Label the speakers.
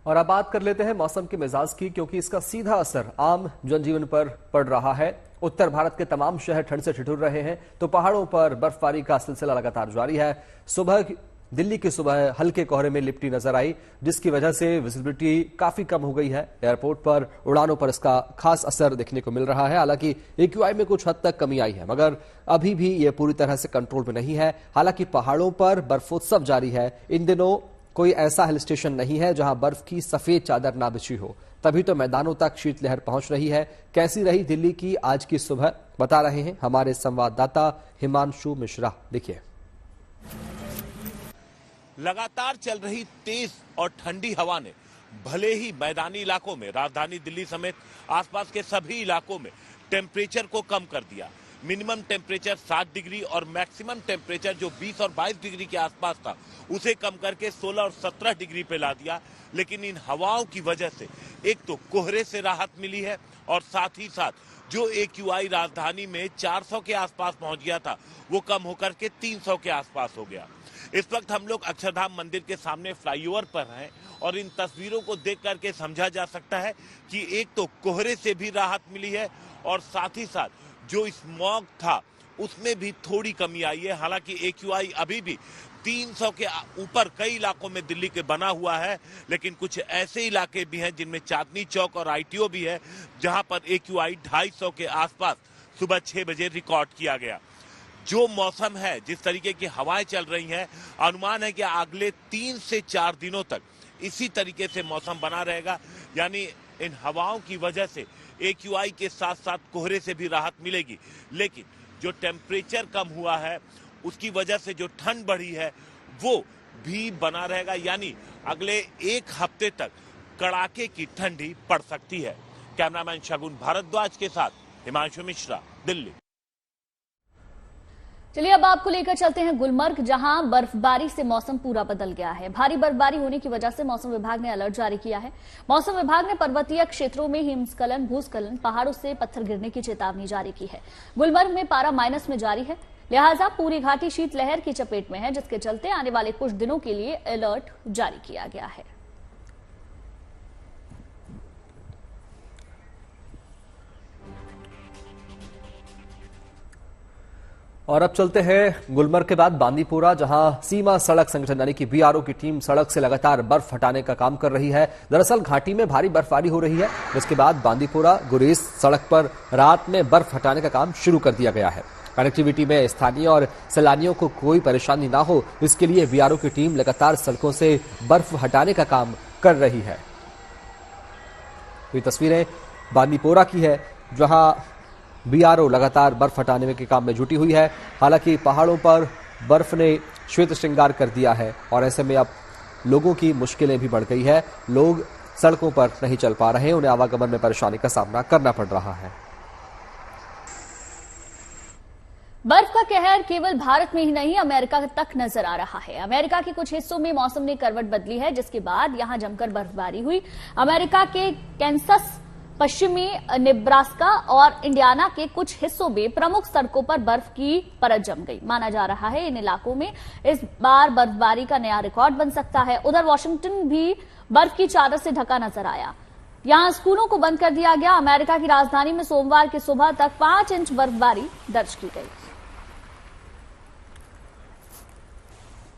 Speaker 1: और अब बात कर लेते हैं मौसम के मिजाज की, क्योंकि इसका सीधा असर आम जनजीवन पर पड़ रहा है। उत्तर भारत के तमाम शहर ठंड से ठिठुर रहे हैं, तो पहाड़ों पर बर्फबारी का सिलसिला लगातार जारी है। दिल्ली की सुबह हल्के कोहरे में लिपटी नजर आई, जिसकी वजह से विजिबिलिटी काफी कम हो गई है। एयरपोर्ट पर उड़ानों पर इसका खास असर देखने को मिल रहा है। हालांकि AQI में कुछ हद तक कमी आई है, मगर अभी भी यह पूरी तरह से कंट्रोल में नहीं है। हालांकि पहाड़ों पर बर्फोत्सव जारी है। इन दिनों कोई ऐसा हिल स्टेशन नहीं है जहां बर्फ की सफेद चादर ना बिछी हो, तभी तो मैदानों तक शीतलहर पहुंच रही है। कैसी रही दिल्ली की आज की सुबह, बता रहे हैं हमारे संवाददाता हिमांशु मिश्रा। देखिए,
Speaker 2: लगातार चल रही तेज और ठंडी हवा ने भले ही मैदानी इलाकों में, राजधानी दिल्ली समेत आसपास के सभी इलाकों में टेम्परेचर को कम कर दिया। मिनिमम टेम्परेचर 7 डिग्री और मैक्सिमम टेम्परेचर जो 20 और 22 डिग्री के आसपास था, उसे कम करके 16 और 17 डिग्री पे ला दिया। लेकिन इन हवाओं की वजह से एक तो कोहरे से राहत मिली है, और साथ ही साथ जो AQI राजधानी में 400 के आसपास पहुंच गया था, वो कम होकर के 300 के आसपास हो गया। इस वक्त हम लोग अक्षरधाम मंदिर के सामने फ्लाईओवर पर हैं, और इन तस्वीरों को देख करके समझा जा सकता है कि एक तो कोहरे से भी राहत मिली है, और साथ ही साथ जो स्मॉग था उसमें भी थोड़ी कमी आई है। हालांकि AQI अभी भी 300 के ऊपर कई इलाकों में दिल्ली के बना हुआ है, लेकिन कुछ ऐसे इलाके भी हैं जिनमें चांदनी चौक और ITO भी है, जहां पर AQI 250 के आसपास सुबह 6 बजे रिकॉर्ड किया गया। जो मौसम है, जिस तरीके की हवाएं चल रही हैं, अनुमान है कि अगले 3 से 4 दिनों तक इसी तरीके से मौसम बना रहेगा। यानी इन हवाओं की वजह से AQI के साथ साथ कोहरे से भी राहत मिलेगी, लेकिन जो टेम्परेचर कम हुआ है उसकी वजह से जो ठंड बढ़ी है वो भी बना रहेगा। यानी अगले 1 हफ्ते तक कड़ाके की ठंडी पड़ सकती है। कैमरामैन शगुन भारद्वाज के साथ हिमांशु मिश्रा, दिल्ली।
Speaker 3: चलिए अब आपको लेकर चलते हैं गुलमर्ग, जहां बर्फबारी से मौसम पूरा बदल गया है। भारी बर्फबारी होने की वजह से मौसम विभाग ने अलर्ट जारी किया है। मौसम विभाग ने पर्वतीय क्षेत्रों में हिमस्खलन, भूस्खलन, पहाड़ों से पत्थर गिरने की चेतावनी जारी की है। गुलमर्ग में पारा माइनस में जारी है, लिहाजा पूरी घाटी शीतलहर की चपेट में है, जिसके चलते आने वाले कुछ दिनों के लिए अलर्ट जारी किया गया है।
Speaker 1: और अब चलते हैं गुलमर्ग के बाद बांदीपुरा, जहां सीमा सड़क संगठन यानी कि BRO की टीम सड़क से लगातार बर्फ हटाने का काम कर रही है। दरअसल घाटी में भारी बर्फबारी हो रही है, जिसके बाद बांदीपुरा गुरेज सड़क पर रात में बर्फ हटाने का काम शुरू कर दिया गया है। कनेक्टिविटी में स्थानीय और सैलानियों को कोई परेशानी ना हो, इसके लिए BRO की टीम लगातार सड़कों से बर्फ हटाने का काम कर रही है। ये तस्वीरें बांदीपुरा की है, जहां BRO लगातार बर्फ हटाने के काम में जुटी हुई है। हालांकि पहाड़ों पर बर्फ ने श्वेत श्रृंगार कर दिया है, और ऐसे में अब लोगों की मुश्किलें भी बढ़ गई है। लोग सड़कों पर नहीं चल पा रहे हैं, उन्हें आवागमन में परेशानी का सामना करना पड़ रहा है।
Speaker 3: बर्फ का कहर केवल भारत में ही नहीं, अमेरिका तक नजर आ रहा है। अमेरिका के कुछ हिस्सों में मौसम ने करवट बदली है, जिसके बाद यहां जमकर बर्फबारी हुई। अमेरिका के कैंसस, पश्चिमी नेब्रास्का और इंडियाना के कुछ हिस्सों में प्रमुख सड़कों पर बर्फ की परत जम गई। माना जा रहा है इन इलाकों में इस बार बर्फबारी का नया रिकॉर्ड बन सकता है। उधर वॉशिंगटन भी बर्फ की चादर से ढका नजर आया। यहां स्कूलों को बंद कर दिया गया। अमेरिका की राजधानी में सोमवार की सुबह तक 5 इंच बर्फबारी दर्ज की गई।